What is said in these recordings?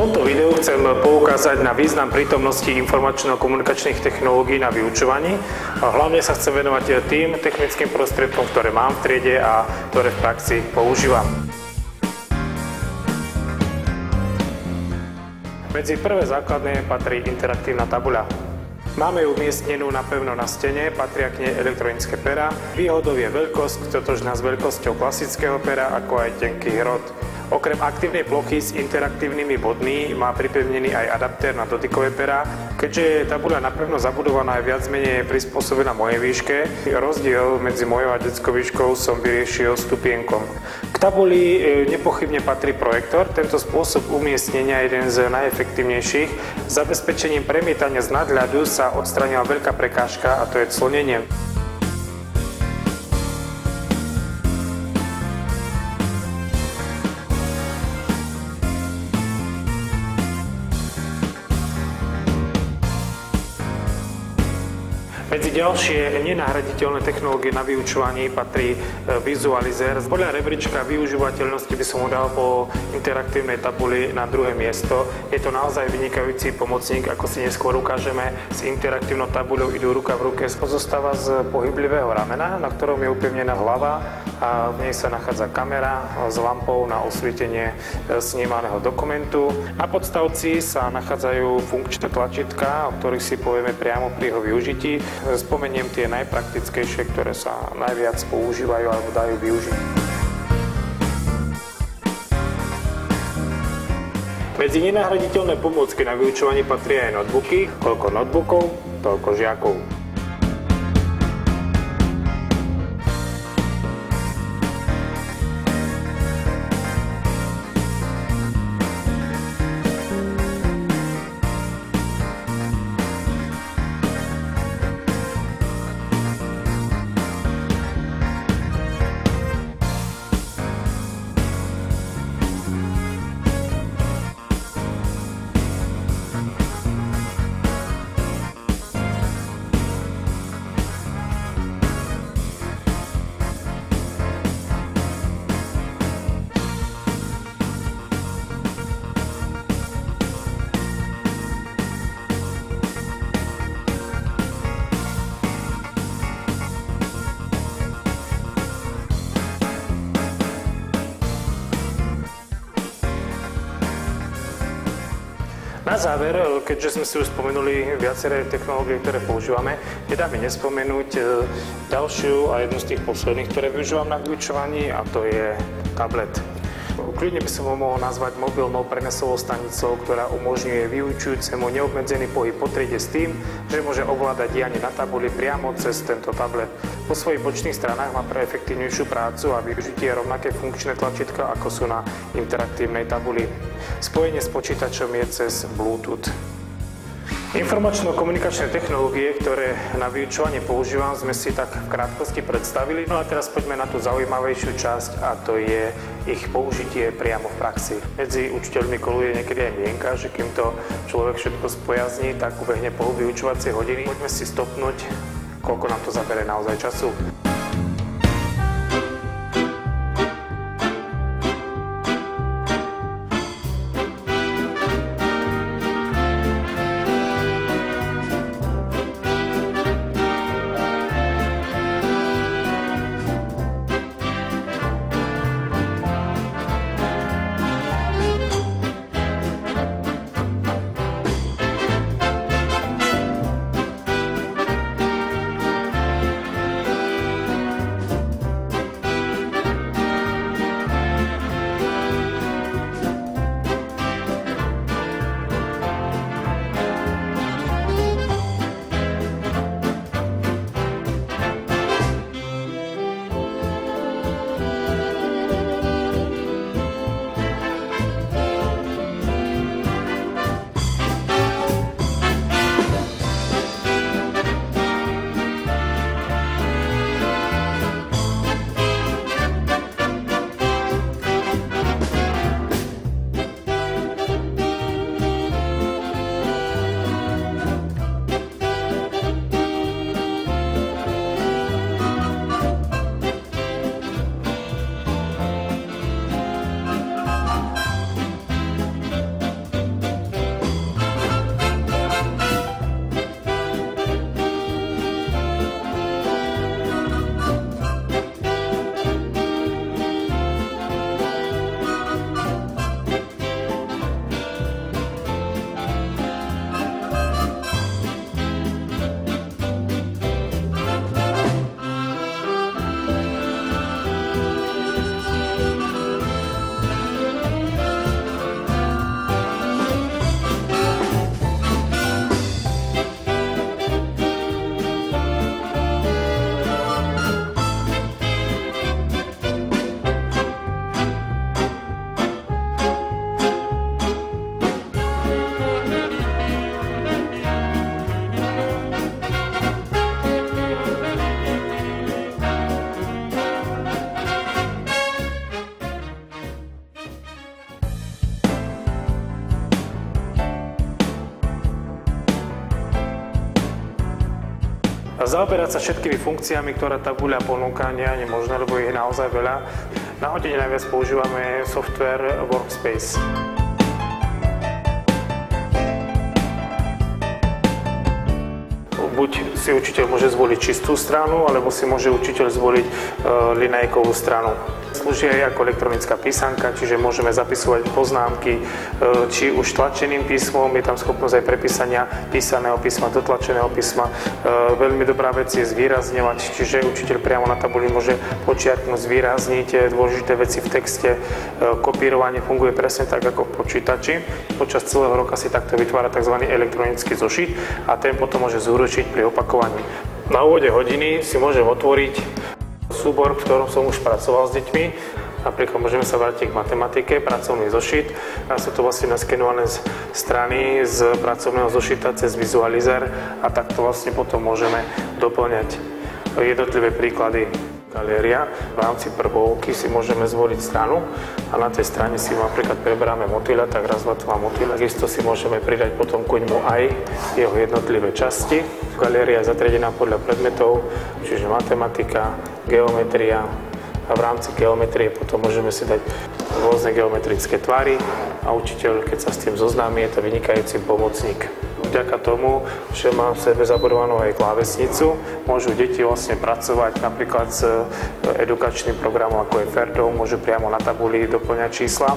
V tomto videu chcem poukázať na význam prítomnosti informačno-komunikačných technológií na vyučovaní. Hlavne sa chcem venovať tým technickým prostriedkom, ktoré mám v triede a ktoré v praxi používam. Medzi prvé základné patrí interaktívna tabuľa. Máme ju umiestnenú napevno na stene, patria k nej elektronické perá. Výhodou je veľkosť, totožná s veľkosťou klasického pera, ako aj tenký hrot. Okrem aktívnej plochy s interaktívnymi bodmi má pripevnený aj adaptér na dotykové perá. Keďže je tabuľa napevno zabudovaná aj viac menej prispôsobená mojej výške, rozdiel medzi mojou a detskou výškou som vyriešil stupienkom. K tabuli nepochybne patrí projektor. Tento spôsob umiestnenia je jeden z najefektívnejších. Zabezpečením premietania z nadhľadu sa odstránila veľká prekážka, a to je clonenie. Medzi ďalšie nenahraditeľné technológie na vyučovaní patrí vizualizér. Podľa rebríčka využívateľnosti by som mu dal po interaktívnej tabuli na druhé miesto. Je to naozaj vynikajúci pomocník, ako si neskôr ukážeme. S interaktívnou tabuľou idú ruka v ruke. Pozostáva z pohyblivého ramena, na ktorom je upevnená hlava a v nej sa nachádza kamera s lampou na osvietenie snímaného dokumentu. Na podstavci sa nachádzajú funkčné tlačítka, o ktorých si povieme priamo pri jeho využití. Spomeniem tie najpraktickejšie, ktoré sa najviac používajú alebo dajú využiť. Medzi nenahraditeľné pomôcky na vyučovanie patria aj notebooky. Koľko notebookov, toľko žiakov. Na záver, keďže sme si už spomenuli viaceré technológie, ktoré používame, nedá mi nespomenúť ďalšiu a jednu z tých posledných, ktoré využívam na vyučovaní, a to je tablet. Kľudne by som ho mohol nazvať mobilnou prenosovou stanicou, ktorá umožňuje vyučujúcemu neobmedzený pohyb po triede s tým, že môže ovládať dianie na tabuli priamo cez tento tablet. Po svojich bočných stranách má pre efektívnejšiu prácu a využitie rovnaké funkčné tlačítka, ako sú na interaktívnej tabuli. Spojenie s počítačom je cez Bluetooth. Informačno-komunikačné technológie, ktoré na vyučovanie používam, sme si tak v krátkosti predstavili. No a teraz poďme na tú zaujímavejšiu časť, a to je ich použitie priamo v praxi. Medzi učiteľmi koluje niekedy aj mienka, že kým to človek všetko spojazní, tak ubehne pol vyučovacie hodiny. Poďme si stopnúť, koľko nám to zabere naozaj času. Zaoberať sa všetkými funkciami, ktoré tabuľa ponúka, nie je možné, lebo je naozaj veľa. Na hodine najviac používame software Workspace. Buď si učiteľ môže zvoliť čistú stranu, alebo si môže učiteľ zvoliť linajkovú stranu. Slúži aj ako elektronická písanka, čiže môžeme zapisovať poznámky, či už tlačeným písmom, je tam schopnosť aj prepísania písaného písma do tlačeného písma. Veľmi dobrá vec je zvýrazňovať, čiže učiteľ priamo na tabuli môže počiarknúť, zvýrazniť dôležité veci v texte. Kopírovanie funguje presne tak ako v počítači. Počas celého roka si takto vytvára tzv. Elektronický zošit a ten potom môže zúročiť pri opakovaní. Na úvode hodiny si môžem otvoriť súbor, v ktorom som už pracoval s deťmi. Napríklad môžeme sa vrátiť k matematike, pracovný zošit. A sú to vlastne naskenované strany z pracovného zošita cez vizualizer a takto vlastne potom môžeme doplňať jednotlivé príklady. Galéria. V rámci prvovky si môžeme zvoliť stranu a na tej strane si napríklad preberáme motýľa, tak raz, dva, dva motýľa. Takisto si môžeme pridať potom ku ňmu aj jeho jednotlivé časti. Galéria je zatriadená podľa predmetov, čiže matematika, geometria a v rámci geometrie potom môžeme si dať rôzne geometrické tvary a učiteľ, keď sa s tým zoznámi, je to vynikajúci pomocník. Vďaka tomu, že mám v sebe zabudovanú aj klávesnicu, môžu deti vlastne pracovať napríklad s edukačným programom ako je Ferdo, môžu priamo na tabuli doplňať čísla.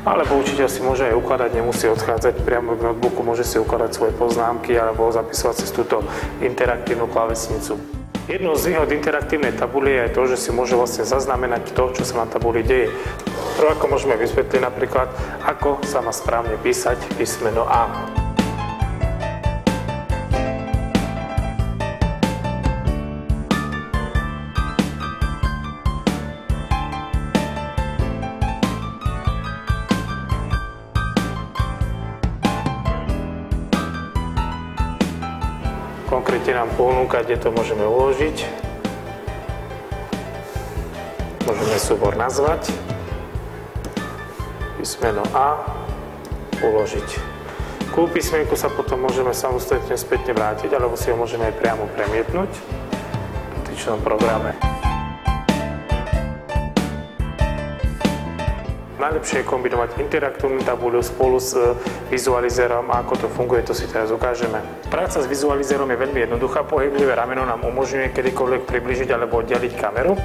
Alebo učiteľ si môže aj ukladať, nemusí odchádzať priamo k notebooku, môže si ukladať svoje poznámky alebo zapisovať cez túto interaktívnu klávesnicu. Jednou z výhod interaktívnej tabuly je to, že si môže vlastne zaznamenať to, čo sa na tabuli deje. Ako môžeme vysvetliť napríklad, ako sa má správne písať písmeno A. Konkrétne nám ponúka, kde to môžeme uložiť. Môžeme súbor nazvať. Písmeno A uložiť. Ku písmenku sa potom môžeme samostatne spätne vrátiť, alebo si ho môžeme aj priamo premietnúť v dotyčnom programe. Najlepšie je kombinovať interaktívnu tabuľu spolu s vizualizerom a ako to funguje, to si teraz ukážeme. Práca s vizualizerom je veľmi jednoduchá, pohyblivé rameno nám umožňuje kedykoľvek približiť alebo oddeliť kameru.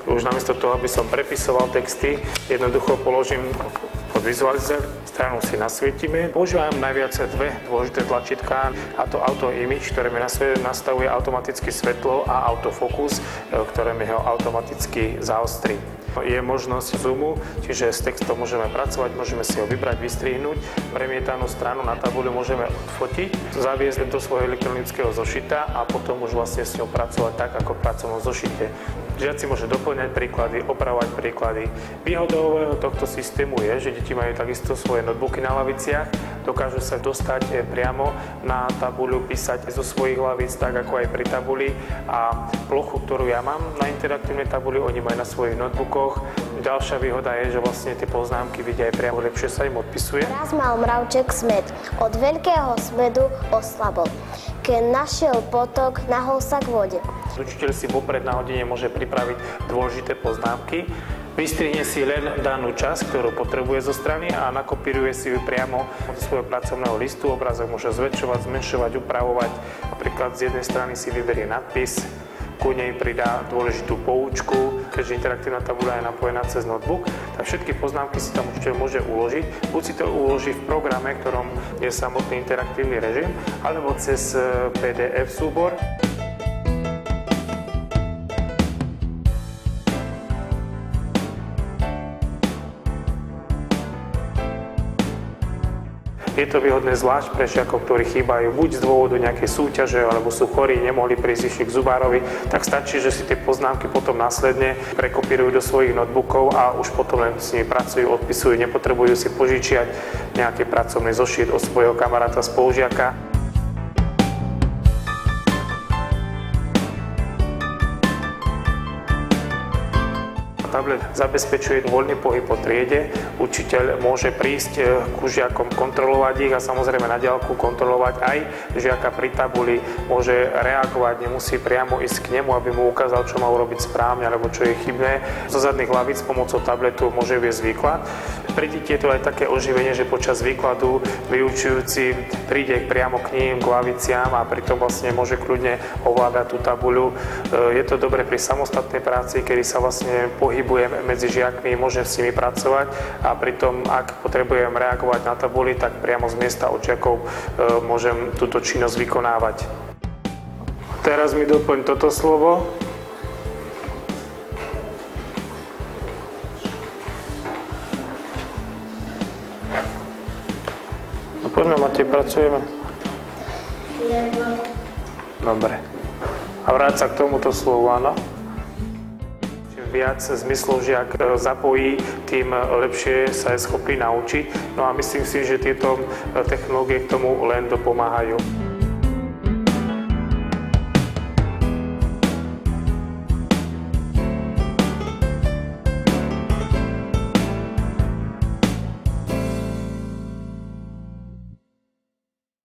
Už namiesto toho, aby som prepisoval texty, jednoducho položím pod vizualizer, stranu si nasvietime. Používam najviac dve dôležité tlačítka, a to Auto Image, ktoré mi nastavuje automaticky svetlo, a autofokus, ktoré mi ho automaticky zaostrí. Je možnosť zoomu, čiže s textom môžeme pracovať, môžeme si ho vybrať, vystrihnúť. Premietanú stranu na tabuľu môžeme odfotiť, zaviesť do svojho elektronického zošita a potom už vlastne s ňou pracovať tak, ako v pracovnom zošite. Žiaci môže doplňať príklady, opravovať príklady. Výhodou tohto systému je, že deti majú takisto svoje notebooky na laviciach, dokážu sa dostať priamo na tabuľu, písať zo svojich lavíc, tak ako aj pri tabuli, a plochu, ktorú ja mám na interaktívnej tabuli, oni majú na svojich notebookoch. Ďalšia výhoda je, že vlastne tie poznámky vidia aj priamo, lepšie sa im odpisuje. Raz mal mravček smäd, od veľkého smedu oslabol. Keď našiel potok, nahol sa k vode. Učiteľ si vopred na hodine môže pripraviť dôležité poznámky, vystrihne si len danú časť, ktorú potrebuje zo strany, a nakopíruje si ju priamo do svojho pracovného listu. Obrázok môže zväčšovať, zmenšovať, upravovať. Napríklad z jednej strany si vyberie nadpis, ku nej pridá dôležitú poučku. Keďže interaktívna tabuľa je napojená cez notebook, tak všetky poznámky si tam učiteľ môže uložiť. Buď si to uloží v programe, ktorom je samotný interaktívny režim, alebo cez PDF súbor. Je to výhodné zvlášť pre žiakov, ktorí chýbajú buď z dôvodu nejakej súťaže, alebo sú chorí, nemohli prísť, išli k zubárovi, tak stačí, že si tie poznámky potom následne prekopírujú do svojich notebookov a už potom len s nimi pracujú, odpisujú, nepotrebujú si požičiať nejaký pracovný zošit od svojho kamaráta, spolužiaka. tablet zabezpečuje voľný pohyb po triede. Učiteľ môže prísť ku žiakom, kontrolovať ich a samozrejme na diaľku kontrolovať aj žiaka pri tabuli. Môže reagovať, nemusí priamo ísť k nemu, aby mu ukázal, čo má urobiť správne alebo čo je chybné. Zo zadných lavíc pomocou tabletu môže viesť výklad. Pri deti je to aj také oživenie, že počas výkladu vyučujúci príde priamo k ním, k laviciam a pritom vlastne môže kľudne ovládať tú tabuľu. Je to dobre pri samostatnej práci, kedy sa vlastne pohybujem medzi žiakmi, môžem s nimi pracovať a pritom, ak potrebujem reagovať na tabuli, tak priamo z miesta od žiakov môžem túto činnosť vykonávať. Teraz mi doplň toto slovo. No poďme, Matej, pracujeme. Dobre. A vráť sa k tomuto slovu, áno. Čím viac zmyslov žiak zapojí, tým lepšie sa je schopný naučiť. No a myslím si, že tieto technológie k tomu len dopomáhajú.